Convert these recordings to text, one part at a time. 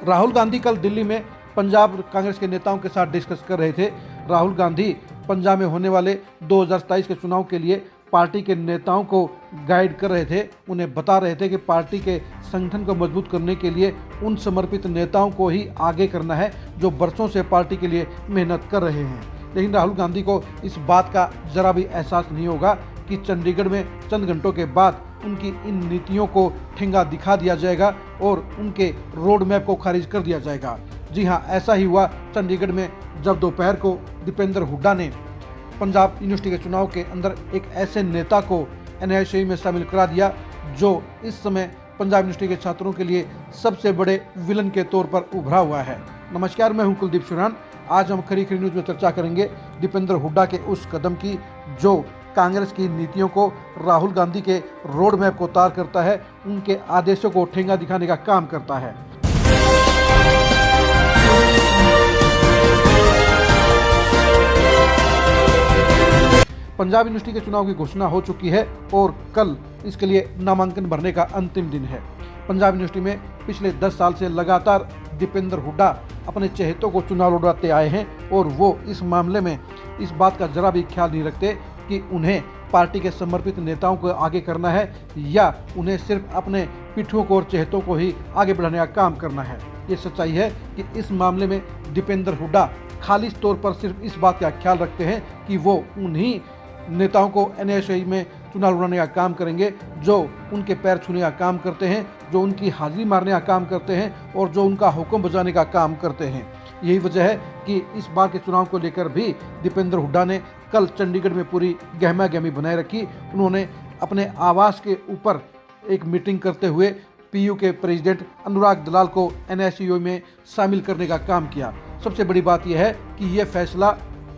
राहुल गांधी कल दिल्ली में पंजाब कांग्रेस के नेताओं के साथ डिस्कस कर रहे थे। राहुल गांधी पंजाब में होने वाले 2027 के चुनाव के लिए पार्टी के नेताओं को गाइड कर रहे थे। उन्हें बता रहे थे कि पार्टी के संगठन को मजबूत करने के लिए उन समर्पित नेताओं को ही आगे करना है जो बरसों से पार्टी के लिए मेहनत कर रहे हैं। लेकिन राहुल गांधी को इस बात का जरा भी एहसास नहीं होगा कि चंडीगढ़ में चंद घंटों के बाद उनकी इन नीतियों को ठेंगा दिखा दिया जाएगा और उनके रोड मैप को खारिज कर दिया जाएगा। जी हाँ, ऐसा ही हुआ चंडीगढ़ में जब दोपहर को दीपेंद्र हुड्डा ने पंजाब यूनिवर्सिटी के चुनाव के अंदर एक ऐसे नेता को एनआईसी में शामिल करा दिया जो इस समय पंजाब यूनिवर्सिटी के छात्रों के लिए सबसे बड़े विलन के तौर पर उभरा हुआ है। नमस्कार, मैं हूं कुलदीप सुरान। आज हम खरी खरी न्यूज में चर्चा करेंगे दीपेंद्र हुड्डा के उस कदम की जो कांग्रेस की नीतियों को राहुल गांधी के रोड मैप को तार करता है, उनके आदेशों को ठेंगा दिखाने का काम करता है। पंजाब यूनिवर्सिटी के चुनाव की घोषणा हो चुकी है और कल इसके लिए नामांकन भरने का अंतिम दिन है। पंजाब यूनिवर्सिटी में पिछले 10 साल से लगातार दीपेंद्र हुड्डा अपने चहेतों को चुनाव लड़वाते आए हैं और वो इस मामले में इस बात का जरा भी ख्याल नहीं रखते कि उन्हें पार्टी के समर्पित नेताओं को आगे करना है या उन्हें सिर्फ अपने पिट्ठुओं को और चहेतों को ही आगे बढ़ाने का काम करना है। ये सच्चाई है कि इस मामले में दीपेंद्र हुड्डा खालिश तौर पर सिर्फ इस बात का ख्याल रखते हैं कि वो उन्हीं नेताओं को एनआईसी में चुनाव लड़ाने का काम करेंगे जो उनके पैर छूने का काम करते हैं, जो उनकी हाजिरी मारने का काम करते हैं और जो उनका हुक्म बजाने का काम करते हैं। यही वजह है कि इस बार के चुनाव को लेकर भी दीपेंद्र हुड्डा ने कल चंडीगढ़ में पूरी गहमा गहमी बनाए रखी। उन्होंने अपने आवास के ऊपर एक मीटिंग करते हुए पीयू के प्रेसिडेंट अनुराग दलाल को एनआईसी में शामिल करने का काम किया। सबसे बड़ी बात यह है कि यह फैसला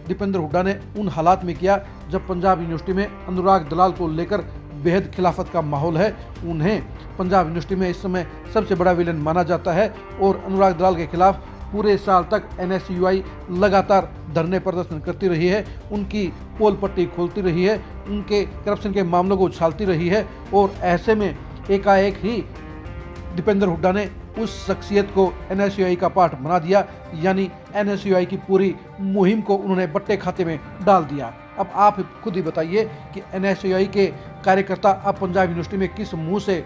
दीपेंद्र हुड्डा ने उन हालात में किया जब पंजाब यूनिवर्सिटी में अनुराग दलाल को लेकर बेहद खिलाफत का माहौल है। उन्हें पंजाब यूनिवर्सिटी में इस समय सबसे बड़ा विलेन माना जाता है और अनुराग दलाल के खिलाफ पूरे साल तक एनएसयूआई लगातार धरने प्रदर्शन करती रही है, उनकी पोल पट्टी खोलती रही है, उनके करप्शन के मामलों को उछालती रही है और ऐसे में एकाएक ही दीपेंद्र हुड्डा ने उस शख्सियत को एनएसयूआई का पार्ट बना दिया, यानी एनएसयूआई की पूरी मुहिम को उन्होंने बट्टे खाते में डाल दिया। अब आप खुद ही बताइए कि एनएसयूआई के कार्यकर्ता अब पंजाब यूनिवर्सिटी में किस मुंह से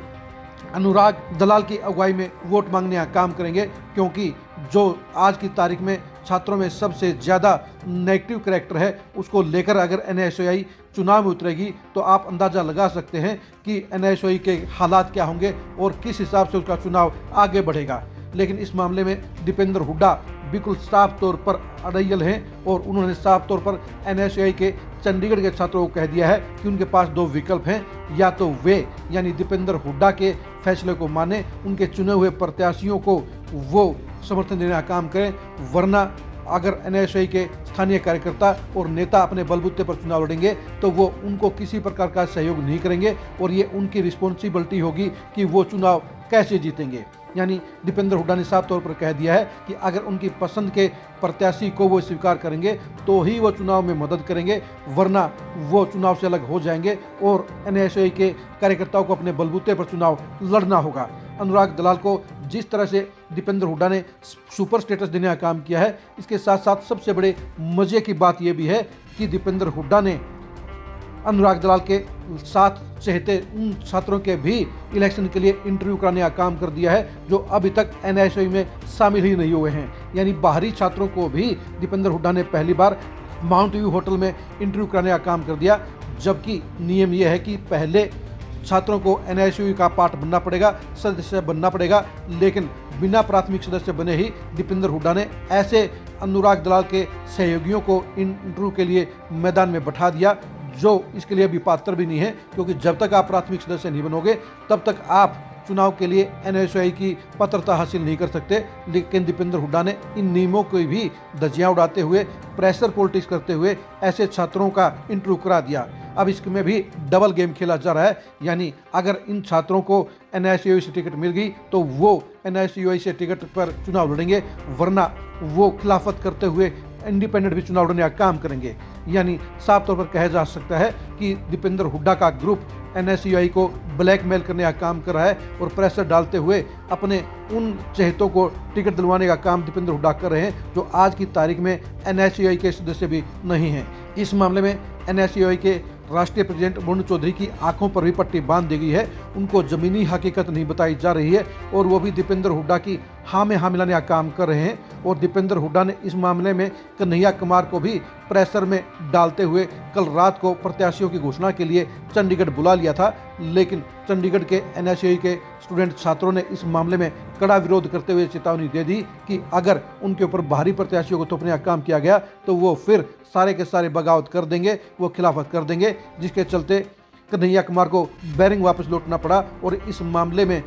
अनुराग दलाल की अगुवाई में वोट मांगने का काम करेंगे, क्योंकि जो आज की तारीख में छात्रों में सबसे ज़्यादा नेगेटिव कैरेक्टर है उसको लेकर अगर एनएसयूआई चुनाव में उतरेगी तो आप अंदाज़ा लगा सकते हैं कि एनएसयूआई के हालात क्या होंगे और किस हिसाब से उसका चुनाव आगे बढ़ेगा। लेकिन इस मामले में दीपेंद्र हुड्डा बिल्कुल साफ तौर पर अड़ियल हैं और उन्होंने साफ तौर पर एनएसयूआई के चंडीगढ़ के छात्रों को कह दिया है कि उनके पास 2 विकल्प हैं, या तो वे यानी दीपेंद्र हुड्डा के फैसले को माने, उनके चुने हुए प्रत्याशियों को वो समर्थन देने का काम करें, वरना अगर एनएसयूआई के स्थानीय कार्यकर्ता और नेता अपने बलबूते पर चुनाव लड़ेंगे तो वो उनको किसी प्रकार का सहयोग नहीं करेंगे और ये उनकी रिस्पॉन्सिबिलिटी होगी कि वो चुनाव कैसे जीतेंगे। यानी दीपेंद्र हुड्डा ने साफ तौर पर कह दिया है कि अगर उनकी पसंद के प्रत्याशी को वो स्वीकार करेंगे तो ही वो चुनाव में मदद करेंगे, वरना वो चुनाव से अलग हो जाएंगे और एनएसयूआई के कार्यकर्ताओं को अपने बलबूते पर चुनाव लड़ना होगा। अनुराग दलाल को जिस तरह से दीपेंद्र हुड्डा ने सुपर स्टेटस देने का काम किया है, इसके साथ साथ सबसे बड़े मजे की बात यह भी है कि दीपेंद्र हुड्डा ने अनुराग दलाल के साथ चहेते उन छात्रों के भी इलेक्शन के लिए इंटरव्यू कराने का काम कर दिया है जो अभी तक एनआईसी में शामिल ही नहीं हुए हैं। यानी बाहरी छात्रों को भी दीपेंद्र हुड्डा ने पहली बार माउंट व्यू होटल में इंटरव्यू कराने का काम कर दिया, जबकि नियम यह है कि पहले छात्रों को एनआईसी का पार्ट बनना पड़ेगा, सदस्य बनना पड़ेगा। लेकिन बिना प्राथमिक सदस्य बने ही दीपेंद्र हुड्डा ने ऐसे अनुराग दलाल के सहयोगियों को इंटरव्यू के लिए मैदान में बैठा दिया जो इसके लिए अभी पात्र भी नहीं है, क्योंकि जब तक आप प्राथमिक सदस्य नहीं बनोगे तब तक आप चुनाव के लिए एनएसयूआई की पात्रता हासिल नहीं कर सकते। लेकिन दीपेंद्र हुड्डा ने इन नियमों को भी धज्जियां उड़ाते हुए, प्रेशर पॉलिटिक्स करते हुए ऐसे छात्रों का इंटरव्यू करा दिया। अब इसमें भी डबल गेम खेला जा रहा है, यानी अगर इन छात्रों को एनआईसी से टिकट मिल गई तो वो एनआईसी से टिकट पर चुनाव लड़ेंगे, वरना वो खिलाफत करते हुए इंडिपेंडेंट भी चुनाव लड़ने का काम करेंगे। यानी साफ तौर पर कहा जा सकता है कि दीपेंद्र हुड्डा का ग्रुप NSUI को ब्लैकमेल करने का काम कर रहा है और प्रेशर डालते हुए अपने उन चहेतों को टिकट दिलवाने का काम दीपेंद्र हुड्डा कर रहे हैं जो आज की तारीख में NSUI के सदस्य भी नहीं हैं। इस मामले में NSUI के राष्ट्रीय प्रेसिडेंट वरुण चौधरी की आंखों पर भी पट्टी बांध दी गई है। उनको जमीनी हकीकत नहीं बताई जा रही है और वो भी दीपेंद्र हुड्डा की हाँ में हाँ मिलाने का काम कर रहे हैं। और दीपेंद्र हुड्डा ने इस मामले में कन्हैया कुमार को भी प्रेशर में डालते हुए कल रात को प्रत्याशियों की घोषणा के लिए चंडीगढ़ बुला लिया था, लेकिन चंडीगढ़ के NSUI के स्टूडेंट छात्रों ने इस मामले में कड़ा विरोध करते हुए चेतावनी दे दी कि अगर उनके ऊपर बाहरी प्रत्याशियों को थोपने का काम किया गया तो वो फिर सारे के सारे बगावत कर देंगे, वो खिलाफत कर देंगे, जिसके चलते कन्हैया कुमार को बैरिंग वापस लौटना पड़ा और इस मामले में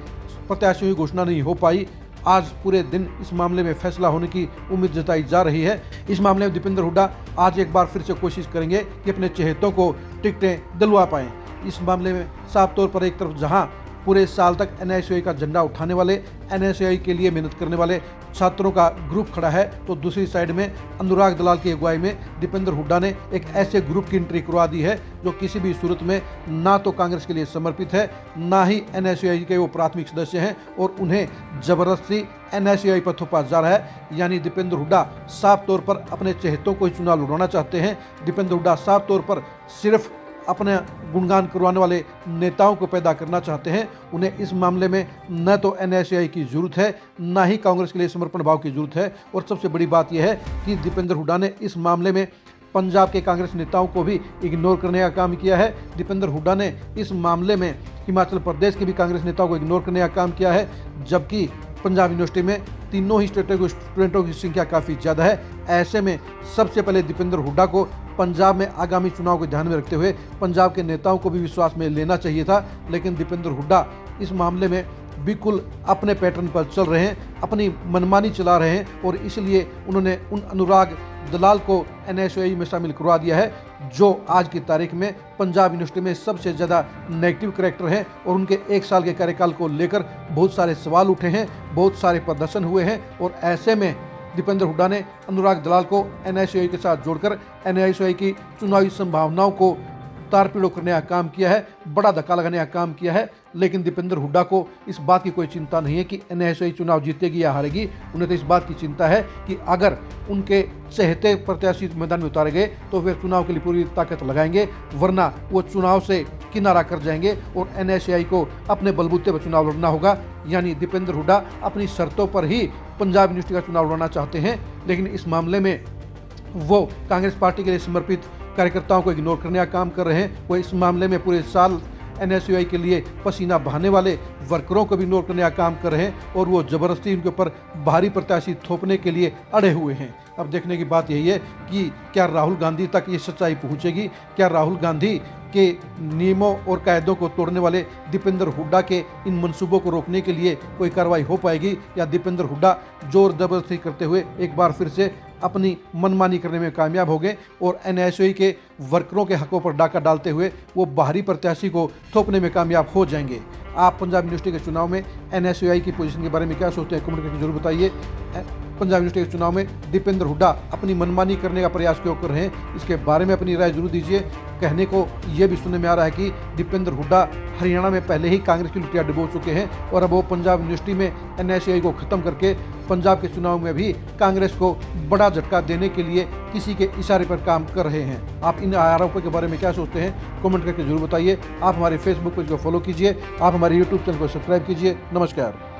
प्रत्याशियों की घोषणा नहीं हो पाई। आज पूरे दिन इस मामले में फैसला होने की उम्मीद जताई जा रही है। इस मामले में दीपेंद्र हुड्डा आज एक बार फिर से कोशिश करेंगे कि अपने चहेतों को टिकटें दिलवा पाएं। इस मामले में साफ तौर पर एक तरफ जहां पूरे साल तक NSUI का झंडा उठाने वाले, NSUI के लिए मेहनत करने वाले छात्रों का ग्रुप खड़ा है, तो दूसरी साइड में अनुराग दलाल की अगुवाई में दीपेंद्र हुड्डा ने एक ऐसे ग्रुप की एंट्री करवा दी है जो किसी भी सूरत में ना तो कांग्रेस के लिए समर्पित है, ना ही NSUI के वो प्राथमिक सदस्य हैं और उन्हें जबरदस्ती NSUI पर थोपा जा रहा है। यानी दीपेंद्र हुड्डा साफ तौर पर अपने चहेतों को ही चुनाव लड़वाना चाहते हैं। दीपेंद्र हुड्डा साफ तौर पर सिर्फ अपने गुणगान करवाने वाले नेताओं को पैदा करना चाहते हैं। उन्हें इस मामले में न तो NSUI की जरूरत है, ना ही कांग्रेस के लिए समर्पण भाव की जरूरत है। और सबसे बड़ी बात यह है कि दीपेंद्र हुड्डा ने इस मामले में पंजाब के कांग्रेस नेताओं को भी इग्नोर करने का काम किया है। दीपेंद्र हुड्डा ने इस मामले में हिमाचल प्रदेश के भी कांग्रेस नेताओं को इग्नोर करने का काम किया है, जबकि पंजाब यूनिवर्सिटी में तीनों ही स्टेटों के स्टूडेंटों की संख्या काफ़ी ज़्यादा है। ऐसे में सबसे पहले दीपेंद्र हुड्डा को पंजाब में आगामी चुनाव को ध्यान में रखते हुए पंजाब के नेताओं को भी विश्वास में लेना चाहिए था, लेकिन दीपेंद्र हुड्डा इस मामले में बिल्कुल अपने पैटर्न पर चल रहे हैं, अपनी मनमानी चला रहे हैं और इसलिए उन्होंने उन अनुराग दलाल को NSUI में शामिल करवा दिया है, जो आज की तारीख में पंजाब यूनिवर्सिटी में सबसे ज़्यादा नेगेटिव कैरेक्टर हैं और उनके 1 साल के कार्यकाल को लेकर बहुत सारे सवाल उठे हैं, बहुत सारे प्रदर्शन हुए हैं। और ऐसे में दीपेंद्र हुड्डा ने अनुराग दलाल को NSUI के साथ जोड़कर NSUI की चुनावी संभावनाओं को तारपीड़ो करने का काम किया है, बड़ा धक्का लगाने का काम किया है। लेकिन दीपेंद्र हुड्डा को इस बात की कोई चिंता नहीं है कि NSUI चुनाव जीतेगी या हारेगी। उन्हें तो इस बात की चिंता है कि अगर उनके चहेते प्रत्याशी मैदान में उतारे गए तो वे चुनाव के लिए पूरी ताकत लगाएंगे, वरना वो चुनाव से किनारा कर जाएंगे और NSUI को अपने बलबूते पर चुनाव लड़ना होगा। यानी दीपेंद्र हुड्डा अपनी शर्तों पर ही पंजाब यूनिवर्सिटी का चुनाव लड़ना चाहते हैं, लेकिन इस मामले में वो कांग्रेस पार्टी के लिए समर्पित कार्यकर्ताओं को इग्नोर करने का काम कर रहे हैं। वो इस मामले में पूरे साल NSUI के लिए पसीना बहाने वाले वर्करों को भी इग्नोर करने का काम कर रहे हैं और वो ज़बरदस्ती उनके ऊपर भारी प्रत्याशी थोपने के लिए अड़े हुए हैं। अब देखने की बात यही है कि क्या राहुल गांधी तक ये सच्चाई पहुंचेगी? क्या राहुल गांधी के नियमों और कायदों को तोड़ने वाले दीपेंद्र हुड्डा के इन मंसूबों को रोकने के लिए कोई कार्रवाई हो पाएगी, या दीपेंद्र हुड्डा जोर जबरदस्ती करते हुए एक बार फिर से अपनी मनमानी करने में कामयाब हो गए और NSUI के वर्करों के हकों पर डाका डालते हुए वो बाहरी प्रत्याशी को थोपने में कामयाब हो जाएंगे? आप पंजाब यूनिवर्सिटी के चुनाव में NSUI की पोजीशन के बारे में क्या सोचते हैं? कमेंट करके जरूर बताइए। पंजाब यूनिवर्सिटी के चुनाव में दीपेंद्र हुड्डा अपनी मनमानी करने का प्रयास क्यों कर रहे हैं, इसके बारे में अपनी राय जरूर दीजिए। कहने को ये भी सुनने में आ रहा है कि दीपेंद्र हुड्डा हरियाणा में पहले ही कांग्रेस की लुटिया डुबो चुके हैं और अब वो पंजाब यूनिवर्सिटी में NSUI को खत्म करके पंजाब के चुनाव में भी कांग्रेस को बड़ा झटका देने के लिए किसी के इशारे पर काम कर रहे हैं। आप इन आरोपों के बारे में क्या सोचते हैं? कमेंट करके जरूर बताइए। आप हमारे फेसबुक पेज को फॉलो कीजिए, आप हमारे यूट्यूब चैनल को सब्सक्राइब कीजिए। नमस्कार।